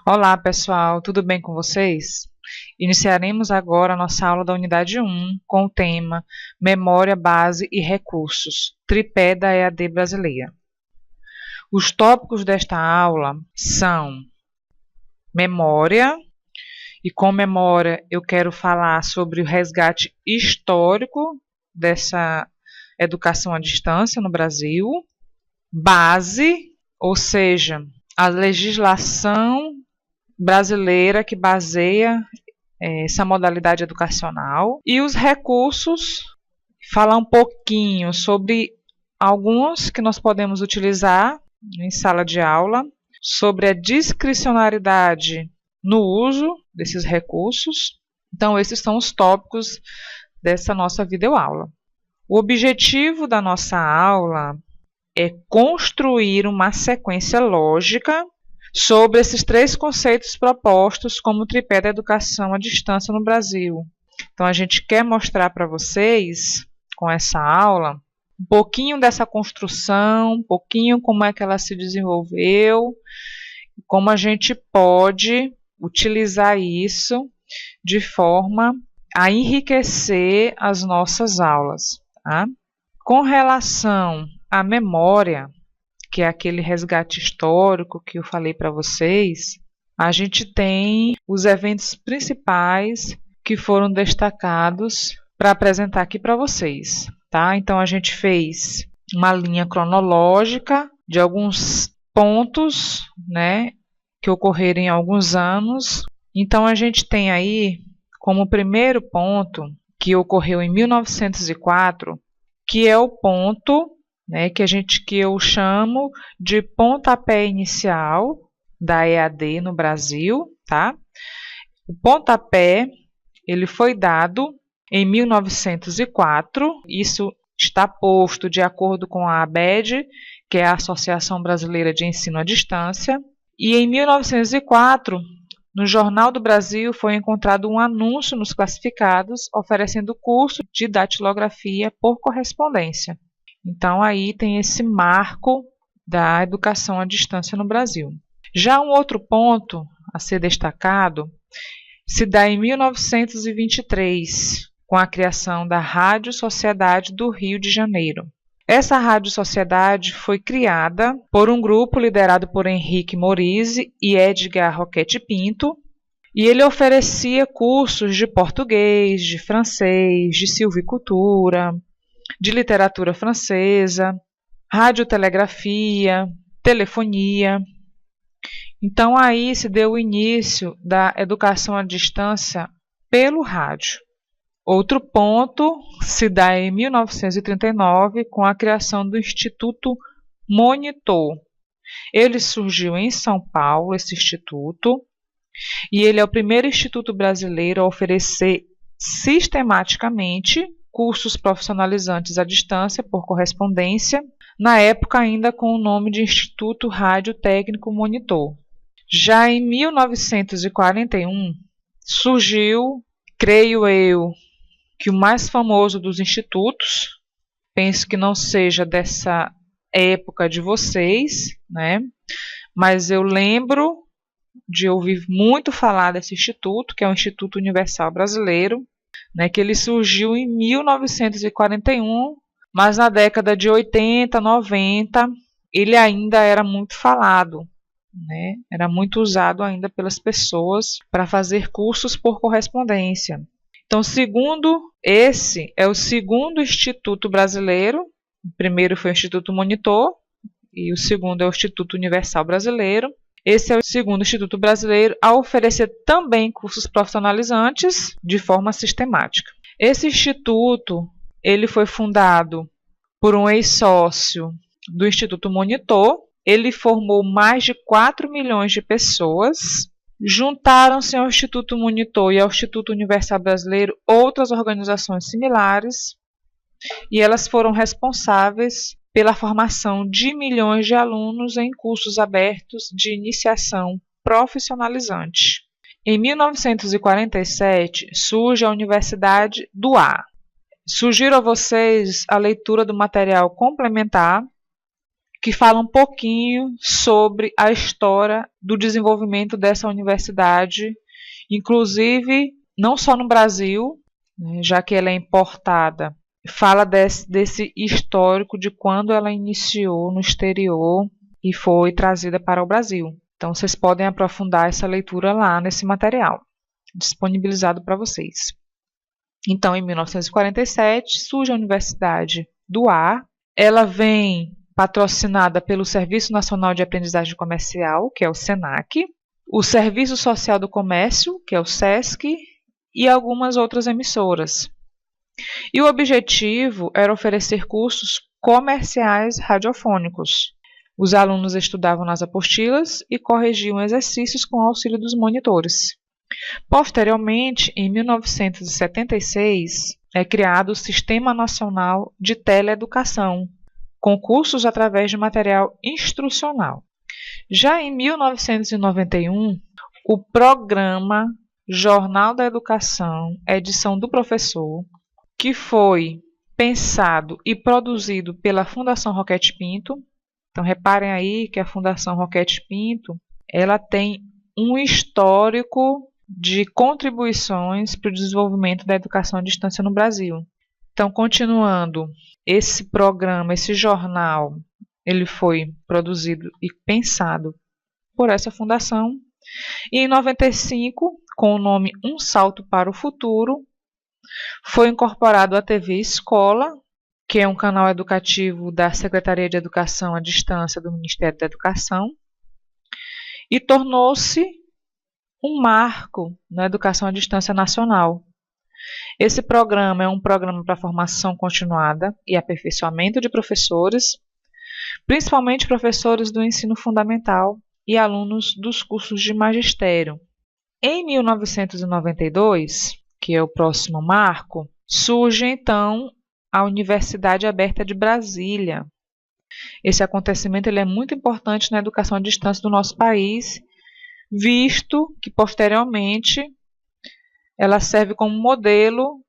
Olá, pessoal, tudo bem com vocês? Iniciaremos agora a nossa aula da unidade 1 com o tema Memória, Base e Recursos, tripé da EAD brasileira. Os tópicos desta aula são memória, e com memória eu quero falar sobre o resgate histórico dessa educação à distância no Brasil, base, ou seja, a legislação brasileira que baseia essa modalidade educacional, e os recursos, falar um pouquinho sobre alguns que nós podemos utilizar em sala de aula, sobre a discricionariedade no uso desses recursos. Então, esses são os tópicos dessa nossa videoaula. O objetivo da nossa aula é construir uma sequência lógica sobre esses três conceitos propostos como tripé da educação à distância no Brasil. Então, a gente quer mostrar para vocês, com essa aula, um pouquinho dessa construção, um pouquinho como é que ela se desenvolveu, como a gente pode utilizar isso de forma a enriquecer as nossas aulas. Tá? Com relação à memória, que é aquele resgate histórico que eu falei para vocês, a gente tem os eventos principais que foram destacados para apresentar aqui para vocês. Tá? Então, a gente fez uma linha cronológica de alguns pontos, né, que ocorreram em alguns anos. Então, a gente tem aí como primeiro ponto que ocorreu em 1904, que é o ponto, né, que eu chamo de pontapé inicial da EAD no Brasil, tá? O pontapé, ele foi dado em 1904, isso está posto de acordo com a ABED, que é a Associação Brasileira de Ensino à Distância, e em 1904, no Jornal do Brasil, foi encontrado um anúncio nos classificados oferecendo curso de datilografia por correspondência. Então, aí tem esse marco da educação à distância no Brasil. Já um outro ponto a ser destacado se dá em 1923, com a criação da Rádio Sociedade do Rio de Janeiro. Essa Rádio Sociedade foi criada por um grupo liderado por Henrique Morise e Edgar Roquette Pinto, e ele oferecia cursos de português, de francês, de silvicultura, de literatura francesa, radiotelegrafia, telefonia. Então, aí se deu o início da educação à distância pelo rádio. Outro ponto se dá em 1939, com a criação do Instituto Monitor. Ele surgiu em São Paulo, esse instituto, e ele é o primeiro instituto brasileiro a oferecer sistematicamente cursos profissionalizantes à distância por correspondência, na época ainda com o nome de Instituto Rádio Técnico Monitor. Já em 1941, surgiu, creio eu, que o mais famoso dos institutos, penso que não seja dessa época de vocês, né? Mas eu lembro de ouvir muito falar desse instituto, que é o Instituto Universal Brasileiro, né, que ele surgiu em 1941, mas na década de 80, 90, ele ainda era muito falado, né, era muito usado ainda pelas pessoas para fazer cursos por correspondência. Então, esse é o segundo instituto brasileiro, o primeiro foi o Instituto Monitor, e o segundo é o Instituto Universal Brasileiro. Esse é o segundo instituto brasileiro a oferecer também cursos profissionalizantes de forma sistemática. Esse instituto, ele foi fundado por um ex-sócio do Instituto Monitor. Ele formou mais de 4 milhões de pessoas. Juntaram-se ao Instituto Monitor e ao Instituto Universal Brasileiro outras organizações similares, e elas foram responsáveis pela formação de milhões de alunos em cursos abertos de iniciação profissionalizante. Em 1947, surge a Universidade do Ar. Sugiro a vocês a leitura do material complementar que fala um pouquinho sobre a história do desenvolvimento dessa universidade, inclusive não só no Brasil, né, já que ela é importada, fala desse histórico de quando ela iniciou no exterior e foi trazida para o Brasil. Então, vocês podem aprofundar essa leitura lá nesse material, disponibilizado para vocês. Então, em 1947, surge a Universidade do Ar. Ela vem patrocinada pelo Serviço Nacional de Aprendizagem Comercial, que é o SENAC, o Serviço Social do Comércio, que é o SESC, e algumas outras emissoras. E o objetivo era oferecer cursos comerciais radiofônicos. Os alunos estudavam nas apostilas e corrigiam exercícios com o auxílio dos monitores. Posteriormente, em 1976, é criado o Sistema Nacional de Teleeducação, com cursos através de material instrucional. Já em 1991, o programa Jornal da Educação, edição do professor, que foi pensado e produzido pela Fundação Roquete Pinto. Então, reparem aí que a Fundação Roquete Pinto, ela tem um histórico de contribuições para o desenvolvimento da educação à distância no Brasil. Então, continuando, esse programa, esse jornal, ele foi produzido e pensado por essa fundação. E em 95, com o nome Um Salto para o Futuro, foi incorporado a TV Escola, que é um canal educativo da Secretaria de Educação à Distância do Ministério da Educação, e tornou-se um marco na educação à distância nacional. Esse programa é um programa para formação continuada e aperfeiçoamento de professores, principalmente professores do ensino fundamental e alunos dos cursos de magistério. Em 1992, que é o próximo marco, surge então a Universidade Aberta de Brasília. Esse acontecimento ele é muito importante na educação à distância do nosso país, visto que posteriormente ela serve como modelo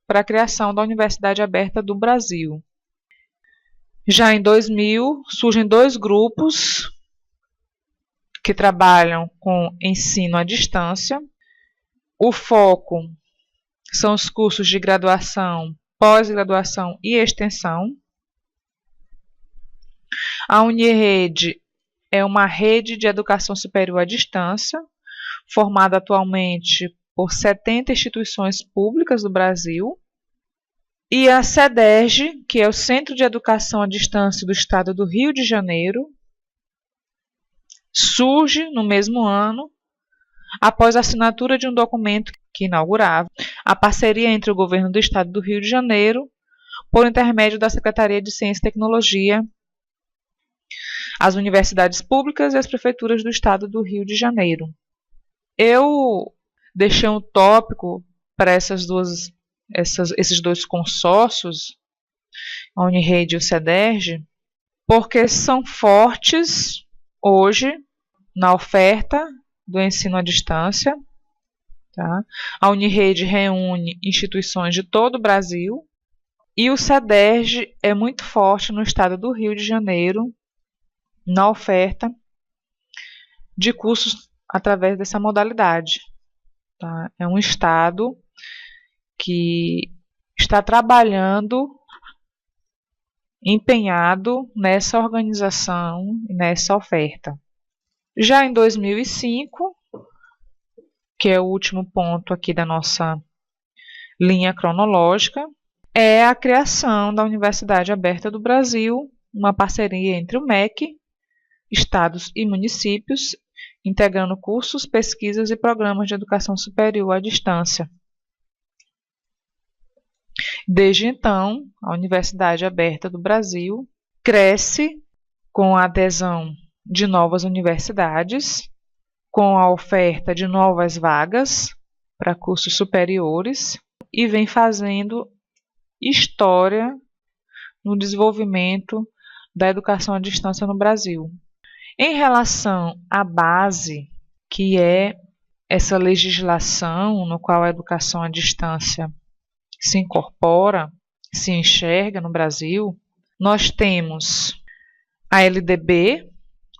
para a criação da Universidade Aberta do Brasil. Já em 2000, surgem dois grupos que trabalham com ensino à distância. O foco são os cursos de graduação, pós-graduação e extensão. A Unirede é uma rede de educação superior à distância, formada atualmente por 70 instituições públicas do Brasil. E a CEDERJ, que é o Centro de Educação à Distância do Estado do Rio de Janeiro, surge no mesmo ano, após a assinatura de um documento que inaugurava a parceria entre o governo do Estado do Rio de Janeiro, por intermédio da Secretaria de Ciência e Tecnologia, as universidades públicas e as prefeituras do Estado do Rio de Janeiro. Eu deixei um tópico para esses dois consórcios, a Unirede e o CEDERJ, porque são fortes hoje na oferta do ensino à distância. Tá? A Unirede reúne instituições de todo o Brasil e o CEDERJ é muito forte no estado do Rio de Janeiro na oferta de cursos através dessa modalidade. Tá? É um estado que está trabalhando, empenhado nessa organização e nessa oferta. Já em 2005, que é o último ponto aqui da nossa linha cronológica, é a criação da Universidade Aberta do Brasil, uma parceria entre o MEC, estados e municípios, integrando cursos, pesquisas e programas de educação superior à distância. Desde então, a Universidade Aberta do Brasil cresce com a adesão de novas universidades, com a oferta de novas vagas para cursos superiores e vem fazendo história no desenvolvimento da educação à distância no Brasil. Em relação à base, que é essa legislação no qual a educação à distância se incorpora, se enxerga no Brasil, nós temos A LDB,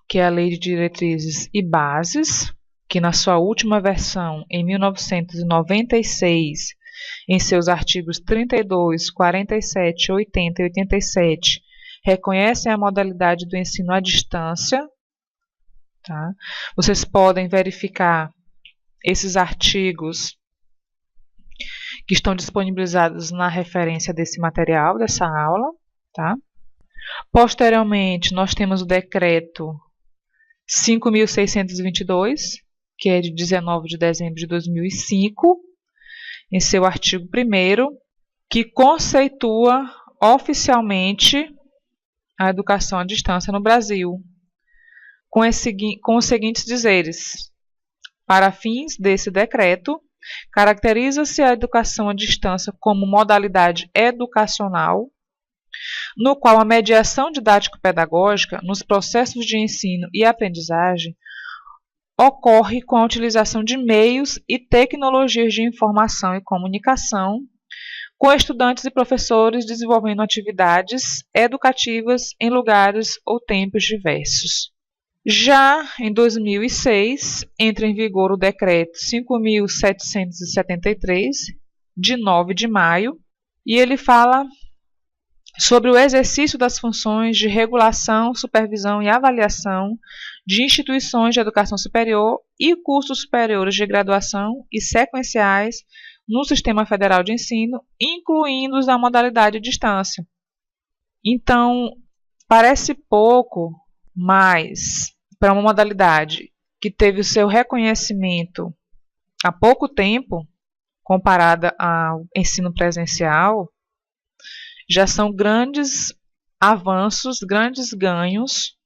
que é a Lei de Diretrizes e Bases, que na sua última versão, em 1996, em seus artigos 32, 47, 80 e 87, reconhecem a modalidade do ensino à distância. Tá? Vocês podem verificar esses artigos que estão disponibilizados na referência desse material, dessa aula. Tá? Posteriormente, nós temos o decreto 5.622, que é de 19 de dezembro de 2005, em seu artigo 1º, que conceitua oficialmente a educação à distância no Brasil, com os seguintes dizeres: para fins desse decreto, caracteriza-se a educação à distância como modalidade educacional, no qual a mediação didático-pedagógica nos processos de ensino e aprendizagem ocorre com a utilização de meios e tecnologias de informação e comunicação, com estudantes e professores desenvolvendo atividades educativas em lugares ou tempos diversos. Já em 2006, entra em vigor o Decreto 5.773, de 9 de maio, e ele fala sobre o exercício das funções de regulação, supervisão e avaliação de instituições de educação superior e cursos superiores de graduação e sequenciais no Sistema Federal de Ensino, incluindo os da modalidade distância. Então, parece pouco, mas para uma modalidade que teve o seu reconhecimento há pouco tempo, comparada ao ensino presencial, já são grandes avanços, grandes ganhos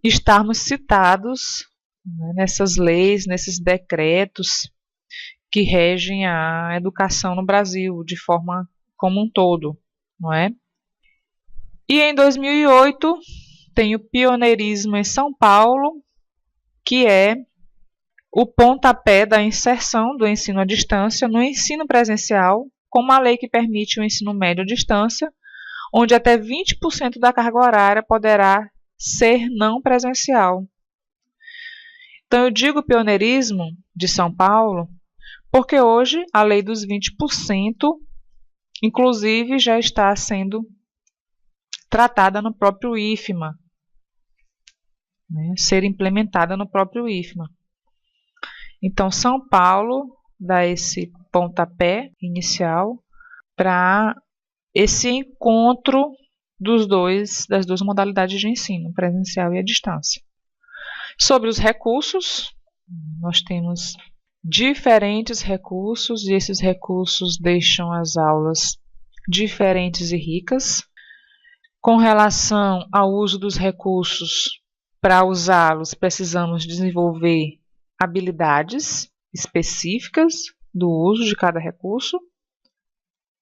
estarmos citados, né, nessas leis, nesses decretos que regem a educação no Brasil de forma como um todo, não é? E em 2008 tem o pioneirismo em São Paulo, que é o pontapé da inserção do ensino à distância no ensino presencial, com uma lei que permite o ensino médio à distância, onde até 20% da carga horária poderá ser não presencial. Então, eu digo pioneirismo de São Paulo porque hoje a lei dos 20%, inclusive, já está sendo tratada no próprio IFMA, né, ser implementada no próprio IFMA. Então, São Paulo dá esse pontapé inicial para esse encontro das duas modalidades de ensino, presencial e à distância. Sobre os recursos, nós temos diferentes recursos e esses recursos deixam as aulas diferentes e ricas. Com relação ao uso dos recursos, para usá-los, precisamos desenvolver habilidades específicas do uso de cada recurso.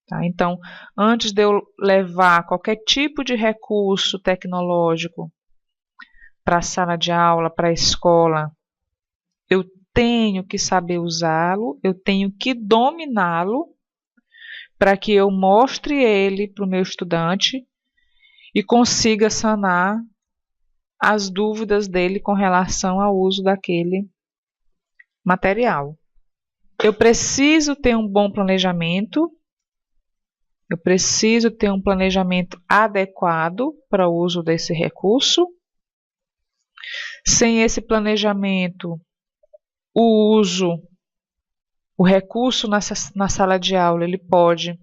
Tá? Então, antes de eu levar qualquer tipo de recurso tecnológico para a sala de aula, para a escola, eu tenho que saber usá-lo, eu tenho que dominá-lo para que eu mostre ele para o meu estudante e consiga sanar as dúvidas dele com relação ao uso daquele material. Eu preciso ter um bom planejamento, eu preciso ter um planejamento adequado para o uso desse recurso. Sem esse planejamento, o recurso na sala de aula, ele pode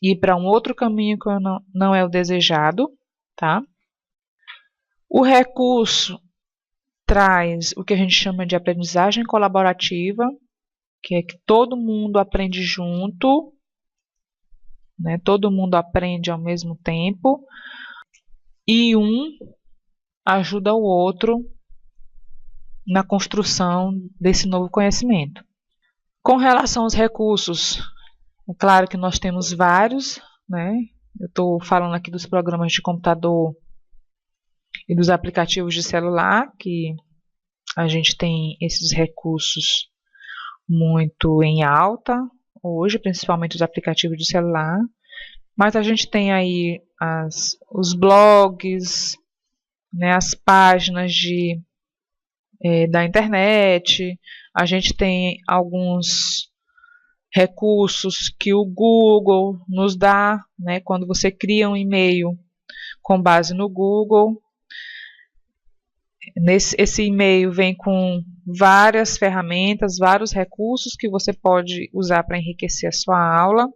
ir para um outro caminho que não é o desejado, tá? O recurso traz o que a gente chama de aprendizagem colaborativa, que é que todo mundo aprende junto, né? Todo mundo aprende ao mesmo tempo, e um ajuda o outro na construção desse novo conhecimento. Com relação aos recursos, é claro que nós temos vários, né? Eu estou falando aqui dos programas de computador e dos aplicativos de celular, que a gente tem esses recursos muito em alta hoje, principalmente os aplicativos de celular. Mas a gente tem aí os blogs, né, as páginas da internet, a gente tem alguns recursos que o Google nos dá, né, quando você cria um e-mail com base no Google. Esse e-mail vem com várias ferramentas, vários recursos que você pode usar para enriquecer a sua aula.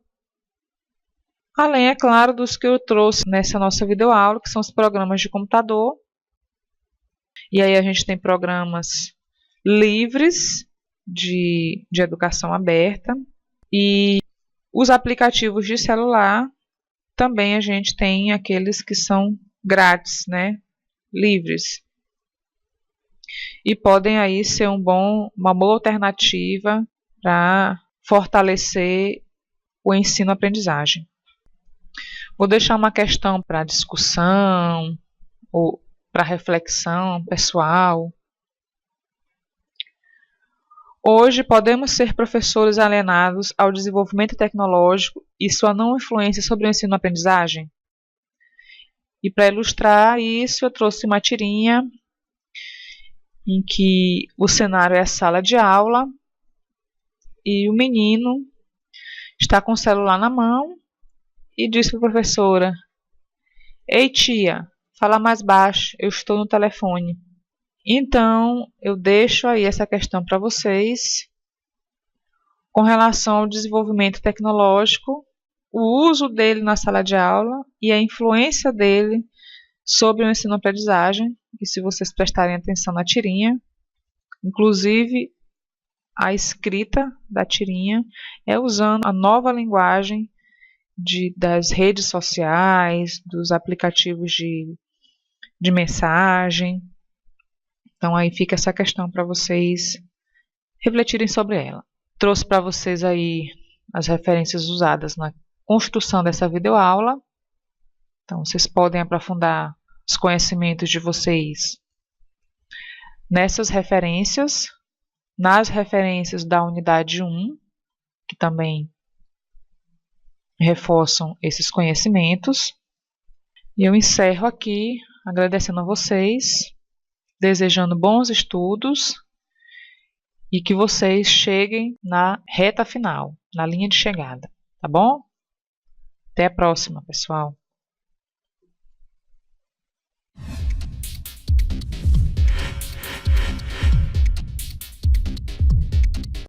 Além, é claro, dos que eu trouxe nessa nossa videoaula, que são os programas de computador. E aí a gente tem programas livres de educação aberta. E os aplicativos de celular, também a gente tem aqueles que são grátis, né? Livres. E podem aí ser uma boa alternativa para fortalecer o ensino-aprendizagem. Vou deixar uma questão para discussão ou para reflexão pessoal. Hoje podemos ser professores alienados ao desenvolvimento tecnológico e sua não influência sobre o ensino-aprendizagem? E para ilustrar isso, eu trouxe uma tirinha em que o cenário é a sala de aula e o menino está com o celular na mão e diz para a professora: "Ei, tia, fala mais baixo, eu estou no telefone." Então, eu deixo aí essa questão para vocês com relação ao desenvolvimento tecnológico, o uso dele na sala de aula e a influência dele sobre o ensino-aprendizagem. E se vocês prestarem atenção na tirinha, inclusive a escrita da tirinha é usando a nova linguagem das redes sociais, dos aplicativos de mensagem. Então aí fica essa questão para vocês refletirem sobre ela. Trouxe para vocês aí as referências usadas na construção dessa videoaula. Então vocês podem aprofundar os conhecimentos de vocês nessas referências, nas referências da unidade 1, que também reforçam esses conhecimentos. E eu encerro aqui agradecendo a vocês, desejando bons estudos e que vocês cheguem na reta final, na linha de chegada, tá bom? Até a próxima, pessoal!